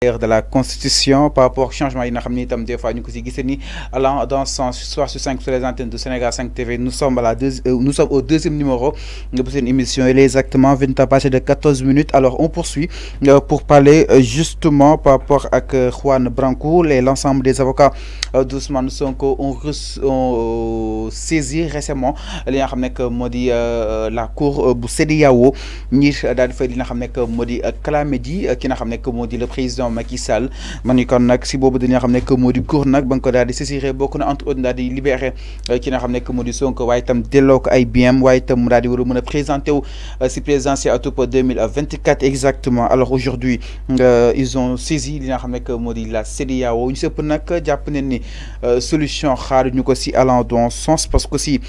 de la constitution par rapport au changement yi nga xam ni des fois ñu ko si gisee ni allant dans ce sens soir sur 5 sur les antennes de Sénégal 5 TV nous sommes nous sommes au deuxième numéro de cette émission. Il est exactement 20 ans passé de 14 minutes. Alors on poursuit pour parler justement par rapport à Juan Branco et l'ensemble des avocats d'Ousmane Sonko ont saisi récemment li nga xam nekk moo di la cour bu CEDEAO ngir daal di fay li nga xam nekk moo di clamé ji ki nga xam nekk moo di le président Macky Sall ma ni kon nag si boobu dañoo xam ne que moo di cour nag ba nga ko daal di saisir bokk na entre autres daal di libéré ki nga xam ne que moo di Sonko waaye itam delloo ko ay biens waaye itam mu daal di war a mën a présenté wu si présidentielle atoup 2024 exactement. Alors aujourd'hui ils ont saisi li nga xam ne que moo di la CEDEAO ñu sëpp nag jàpp ne ni solution xaaruñu ko si allant dans sens parce que si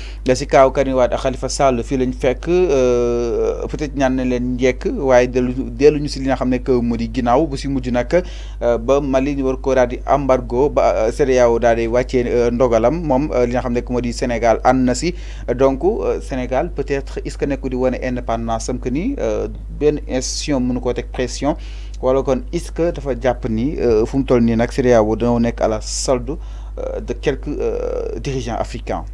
kaaw Karim Wade ak Khalifa Sall fii lañ fekk peut-être ñaan na leen njekk waaye delluñu si li nga xam ne que moo di ginnaaw bu si mujj nag ba Mali ñu war ko daal di embargo ba CEDEAO daal di wàccee ndogalam moom li nga xam ne moo di Sénégal ànd na si donc Sénégal peut-être est-ce que nekku di wane indépendance am que ni benn institution mënu koo teg pression wala kon est-ce que dafa jàpp ni fu mu toll nii nag CEDEAO dañoo nekk à la solde de quelques dirigeants africains.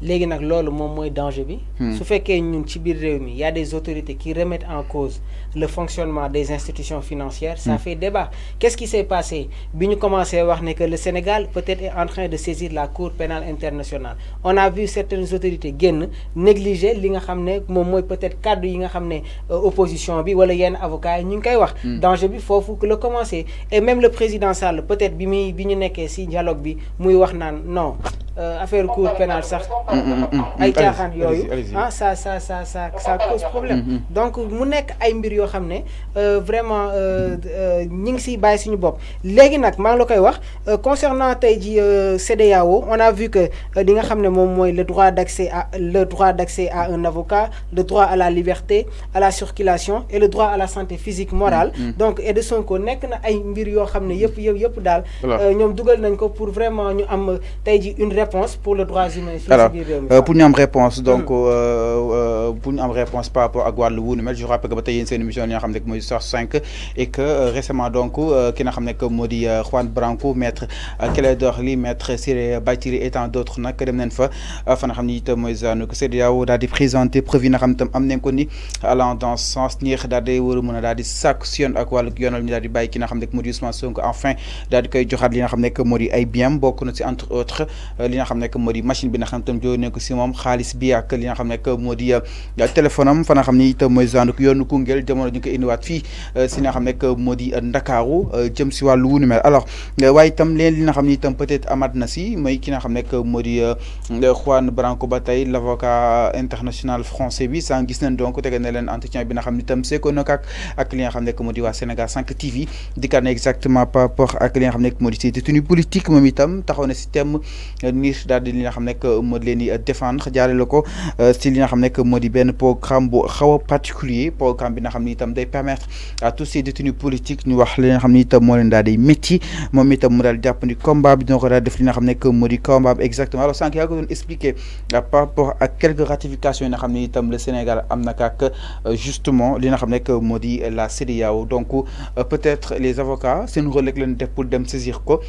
Légui nak lolu mom moy danger bi. su fekkee ñun ci biir réew mi y a des autorités qui remettent en cause le fonctionnement des institutions financières. Ça fait débat. Qu'est-ce qui s'est passé bi ñu commencé wax né que le Sénégal peut-être est en train de saisir la Cour pénale internationale. On a vu certaines autorités génn négliger li nga xamné mom moy peut-être cadre yi nga xamné opposition bi wala yenn avocats yi ñu ngi koy wax. Danger bi fofu que le commencer et même le président Sall peut-être bi ñu nekkee ci dialogue bi muy wax naan non affaire Cour pénale sax. ay caaxaan yooyu ça cause problème. Donc mu nekk ay mbir yoo xam ne vraiment ñi ngi siy bàyyi suñu bopp. Léegi nag maa ngi la koy wax concernant tey ji CEDEAO on a vu que li nga xam ne moom mooy le droit d'accès à un avocat, le droit à la liberté, à la circulation et le droit à la santé physique morale. Donc et de Sonko nekk na ay mbir yoo xam ne yëpp daal ñoom dugal nañ ko pour vraiment ñu am tey ji une réponse pour le droit humain. Pour ñu am réponse donc pour ñu am réponse par rapport ak wàllu wu ni mel je rappelle que ba tey yéen seen émission yi nga xam ne mooy Soir 5 et que récemment donc ki nga xam ne moo di Juan Branco maître Clédor Ly maître Ciré Bathily et tant d'autres nag dem nañ fa fa nga xam ne itam mooy zaanu que CEDEAO daal di présenter preuve yi nga xam itam am nañ ko ni allant dans ce sens ñeex daal di war a mën a daal di sàkku si yoon ak wàllu yoonal ñu daal di bàyyi ki nga xam ne moo di Ousmane Sonko enfin daal di koy joxaat li nga xam ne moo di ay biens bokk na si entre autres li nga xam ne moo di machine bi nga xam tam joo nekk si moom xaalis bi ak li nga xam ne moo di téléphone am fa nga xam ni itam mooy zandu yoonu Koungheul jamono ñu ko indiwaat fii si nga xam ne moo di Ndakaaru jëm si wàllu wu ni mel. Alors waaye itam leen li nga xam ni itam peut-être amaat na si mooy ki nga xam ne moo di Juan Branco ba tey l'avocat international français bi sans gis nañ donc tege na leen entretien bi nga xam ni itam seeko nag ak li nga xam ne moo di waa Sénégal 5 TV dikkaat na exactement par rapport ak li nga xam ne moo di si détenu politique moom itam taxaw na si thème ni daal di li nga xam ne moo di leen di défendre jaaree la ko si li nga xam ne moo di benn programme bu xaw a particulier programme bi nga xam ni itam day permettre à tous ces détenus politiques ñu wax li nga xam ni itam moo leen daal di métti moom itam mu daal jàpp ni combat bi dina ko daal def li nga xam ne moo di combat bi exactement. Alors sànq yaa ko doon expliquer par rapport ak quelques ratifications yi nga xam ne itam le Sénégal am na ak justement li nga xam ne moo di la CEDEAO donc peut-être les avocats seen rôle rek leen def pour dem saisir ko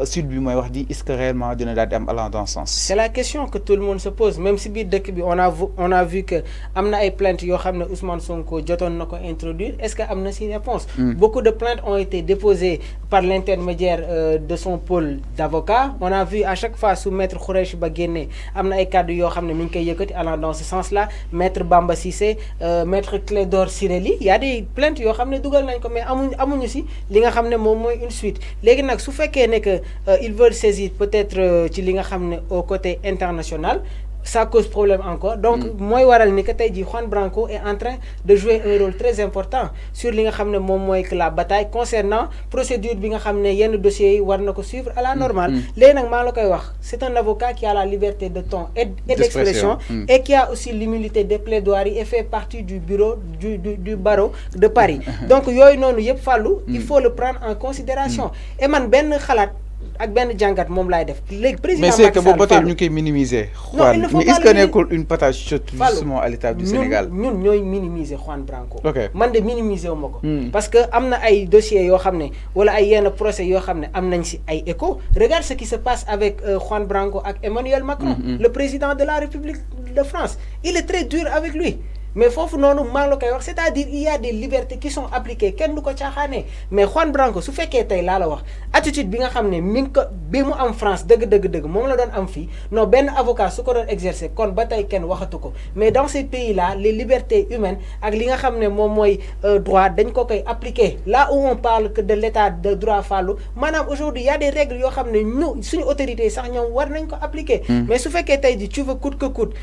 sud bi mooy wax di est-ce que réellement dina daal di am allant dans ce sens. C'est la question que tout le monde se pose même si biir dëkk bi on a vu que am na ay plaintes yoo xam ne Ousmane Sonko jotoon na ko introduire est-ce que am na si réponse. Beaucoup de plaintes ont été déposées par l'intermédiaire de son pôle d'avocats. On a vu à chaque fois su maître Khoureyssi Ba génne am na ay kàddu yoo xam ne mi ngi koy yëkkati allant dans ce sens-là maître Bamba Cissé maître Clédor Ciré Ly y a des plaintes yoo xam ne dugal nañ ko mais amuñu si li nga xam ne moom mooy une suite. Léegi nag su fekkee ne que ils veulent saisir peut-être ci li nga xam ne au côté international ça cause problème encore. Donc mooy waral ni que tey jii Juan Branco est en train de jouer un rôle très important sur li nga xam ne moom mooy que la bataille concernant procédure bi nga xam ne yenn dossiers yi war na ko suivre à la normale. Léegi nag maa la koy wax c'est un avocat qui a la liberté de ton et d'expression et qui a aussi l'immunité de plaidoirie et fait partie du bureau du barreau de Paris. Donc yooyu noonu yëpp fàllu il faut le prendre en considération et man benn xalaat ak benn jàngat moom laay def léegi président mais c'est que boobu ba tey ñu koy minimiser. non il ne faut mais pas est-ce que nekkul une patate chaude justement à l'état du Sénégal. ñun ñooy minimiser Juan Branco. ok man de minimiser wu ma ko. parce que am na ay dossiers yoo xam ne wala ay yenn procès yoo xam ne am nañ si ay écho regarde ce qui se passe avec Juan Branco ak Emmanuel Macron. le président de la République de France il est très dur avec lui. mais foofu noonu maa ngi la koy wax c'est-à-dire il y a des libertés qui sont appliquées kenn du ko caaxaanee mais Juan Branco su fekkee tey laa la wax attitude bi nga xam ne mi ngi ko bi mu am France dëgg moom la doon am fii non benn avocat su ko doon exercer kon ba tey kenn waxatu ko mais dans ces pays là les libertés humaines ak li nga xam ne moom mooy droit dañ ko koy appliquer là où on parle que de l'état de droit fallu maanaam aujourd'hui il y a des règles yoo xam ne ñu suñu autorités yi sax ñoom war nañ ko appliquer mais su fekkee tey ji tu veux coûte que coûte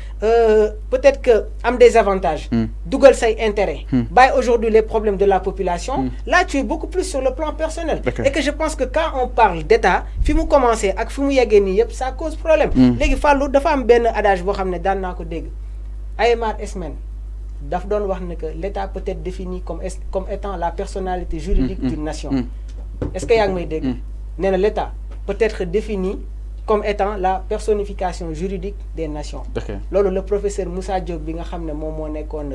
peut-être que am des avantages dougal say intérêt aujourd'hui les problèmes de la population là tu es beaucoup plus sur le plan personnel et que je pense que quand on parle d'état fi mu commencé ak fi mu yeggee nii yëpp ça cause problème léegi Fallou dafa am benn adage boo xam ne daan naa ko dégg Aymar Esmen daf doon wax ne que l'état peut être défini comme étant la personnalité juridique d'une nation est-ce que yaa ngi may dégg nee na l'état peut être défini comme étant la personnification juridique des nations. Lolo le professeur Moussa Diop bi nga xamné mom mo nekkoon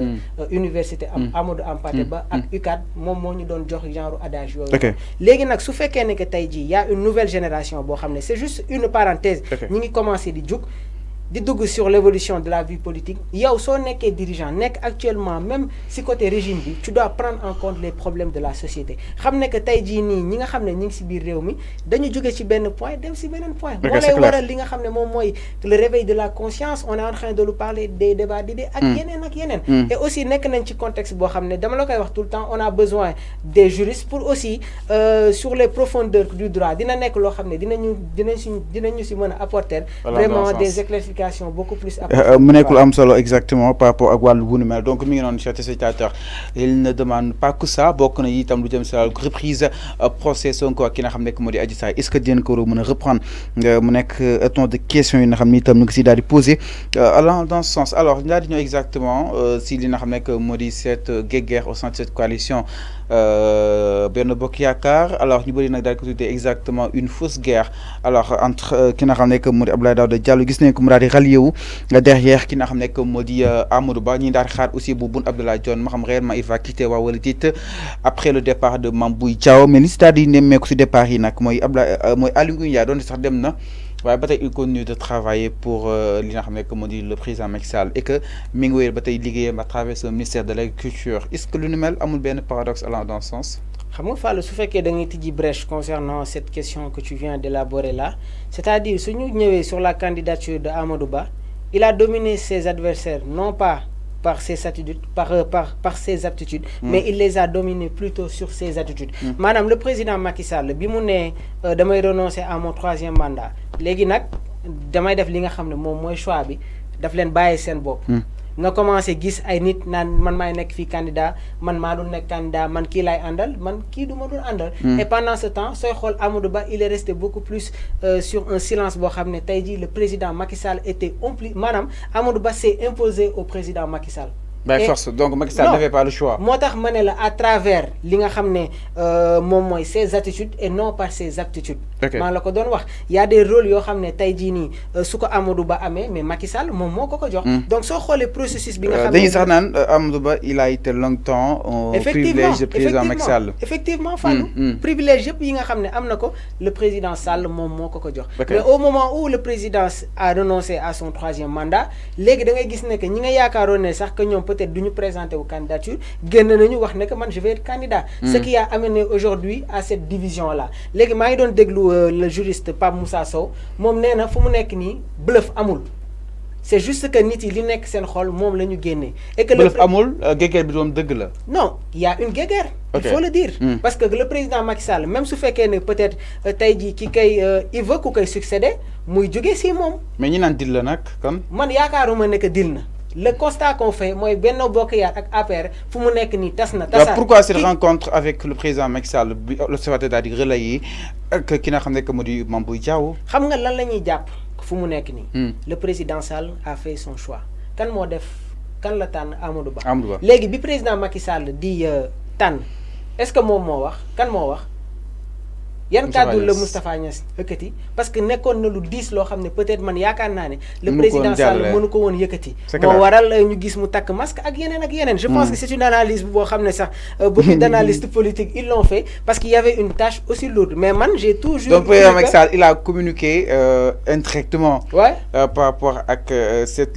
université Amadou Hampâté Bâ ak UCAD mom mo ñu doon jox genre adage yooyu. Légui nak su fekkee ne que tey jii y a une nouvelle génération bo xamné c'est juste une parenthèse. ñi ngi commencer di juk di dugg sur l'évolution de la vie politique yow soo nekkee dirigeant nekk actuellement même si côté régime bi tu dois prendre en compte les problèmes de la société xam ne que tey jii nii ñi nga xam ne ñi ngi si biir réew mi dañu jóge ci benn point dem si beneen point moo lay waral li nga xam ne moom mooy le réveil de la conscience on est en train de nous parler des débats d'idées ak yeneen et aussi nekk nañ ci contexte boo xam ne dama la koy wax tout le temps on a besoin des juristes pour aussi sur les profondeurs du droit dina nekk loo xam ne dinañu si mën a apporter vraiment des éclaircissements beaucoup plus mu nekkul am solo exactement par rapport ak wàllu wunu mel donc mi ngi noonu chers téléspectateurs il ne demande pas que ça bokk na itam lu jëm si wàllu reprise procès Sonko ak ki nga xam ne moo di Adji Sarr est-ce que dinañ ko mën a reprendre mu nekk autant de questions yi nga xam ne itam ñu ngi si daal di poser allant dans ce sens alors daal di ñëw exactement si li nga xam ne moo di cette guerre au sein de cette coalition Benno Bokk Yaakaar alors ñu bëri nag daal di ko tuddee exactement une fausse guerre alors entre ki nga xam ne moo di Abdoulaye Daouda Diallo gis nañ ko mu daal di rallié wu derrière ki nga xam ne moo di Amadou Ba ñi daal di xaar aussi bu Boun Abdallah Dionne ma xam réellement il va quitter waa wala tiit après le départ de Mame Boye Diao mais li si daal di nemmeeku si départ yi nag mooy Aly Ngouille Ndiaye doon sax dem na waaye ba tey il continue de travailler pour li nga xam ne moo di le président Macky Sall et que mi ngi wéyal ba tey liggéeyam à travers ce ministère de l'agriculture est-ce que lu ni mel amul benn paradoxe allant dans ce sens. xam nga Fallou su fekkee da ngay tijji brèche concernant cette question que tu viens d'élaborer là c'est-à-dire su ñu ñëwee sur la candidature de Amadou Ba il a dominé ses adversaires non pas par ses attitudes par ses aptitudes mais il les a dominés plutôt sur ses attitudes maanaam le président Macky Sall bi mu ne damay renoncer à mon 3e mandat léegi nag damay def li nga xam ne moom mooy choix bi daf leen bàyyi seen bopp nga commencé gis ay nit naan man maay nekk fii candidat man maa dul nekk candidat man kii laay àndal man kii du ma dul àndal et pendant ce temps sooy xool Amadou Ba il est resté beaucoup plus sur un silence boo xam ne tey jii le président Macky Sall était maanaam Amadou Ba s'est imposé au président Macky Sall. By force donc Macky Sall n'avait pas le choix. moo tax ma ne la à travers li nga xam ne moom mooy ses attitudes et non par ses aptitudes. maa la ko doon wax y a des rôles yoo xam ne tey jii nii su ko Amadou Ba amee mais Macky Sall moom moo ko jox. donc soo xoolee processus bi nga xam ne dañuy sax naan Amadou Ba il a été longtemps privilège de président Macky Sall. effectivement Fallou privilège yëpp yi nga xam ne am na ko le président Sall moom moo ko jox. mais au moment où le président a renoncé à son 3e mandat léegi da ngay gis ne que ñi nga yaakaaroon ne sax que ñoom peut-être duñu présenter aux candidature génn nañu wax ne que man je vais être candidat ce qui a amené aujourd'hui à cette division là léegi maa ngi doon déglu le juriste Pape Moussa Sow moom nee na fu mu nekk nii bluff amul c'est juste que nit yi li nekk seen xol moom la ñu génnee et que bluff amul guerre bi doon dëgg la non il y a une guerre il faut le dire parce que le président Macky Sall même su fekkee ne peut-être tey jii ki kay il veut ku koy succéder muy jóge si moom mais ñi naan dil la nag kon man yaakaaruma ne que dil na le constat qu'on fait mooy Benno Bokk Yaakaar ak APR fu mu nekk nii tas na tasaar pourquoi cette rencontre avec le président Macky Sall bi l'observateur daal di relayer ak ki nga xam ne que moo di Mame Boye Diao xam nga lan la ñuy jàpp fu mu nekk nii le président Sall a fait son choix kan moo def kan la tànn Amadou Ba léegi bi président Macky Sall di tànn est-ce que moom moo wax kan moo wax yan cadre le Moustapha Niasse yëkkati parce que nekkoon na lu 10 loo xam ne peut-être man yaakaar naa ne le président Sall mënu ko woon yëkkati moo waral ñu gis mu takk masque ak yeneen je pense que c'est une analyse boo xam ne sax beaucoup d'analystes politiques ils l'ont fait parce qu'il y avait une tâche aussi lourde mais man j'ai toujours donc président Macky Sall il a communiqué indirectement par rapport ak cette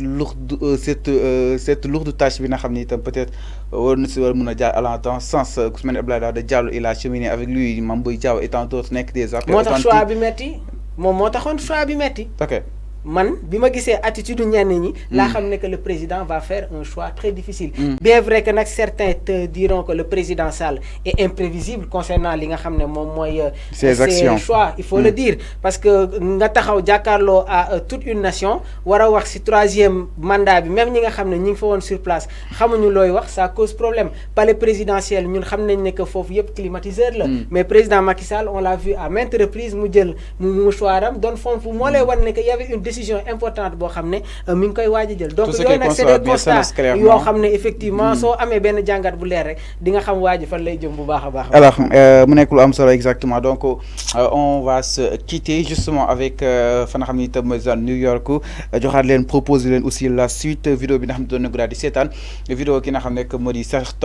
lourde tâche bi nga xam ne itam peut-être war na si war mën a jaar à l'entend sens ku su mel ne Abdoulaye Daouda Diallo il a cheminé avec lui Mame Boye Diao et tant d'autres nekk des appels moo tax choix bi metti moom moo taxoon choix bi metti ok man bima gisee attitude ñenn ñi laa xam ne que le président va faire un choix très difficile bien vrai que nag certains te diront que le président Sall est imprévisible concernant li nga xam ne moom mooy ses choix il faut le dire parce que nga taxaw jàkkaarloo à toute une nation war a wax ci 3e mandat bi même ñi nga xam ne ñi ngi fa woon sur place xamuñu looy wax ça cause problème palais présidentiel ñun xam nañ ne que foofu yëpp climatiseur la mais président Macky Sall on l'a vu à maintes reprises mu jël mu choixam doon fomfu moo lay wan ne que y avait une décision importante boo xam ne mi ngi koy waaj a jël donc yooyu nag c'est des constats yoo xam ne effectivement soo amee benn jàngat bu leer rek di nga xam waa ji fan lay jëm bu baax a baax. alors mu nekk lu am solo exactement donc on va se quitter justement avec fa nga xam ne itam New York joxaat leen proposer leen aussi la suite vidéo bi nga xam ne doon na ko daal di seetaan vidéo ki nga xam ne moo di Cheikh Top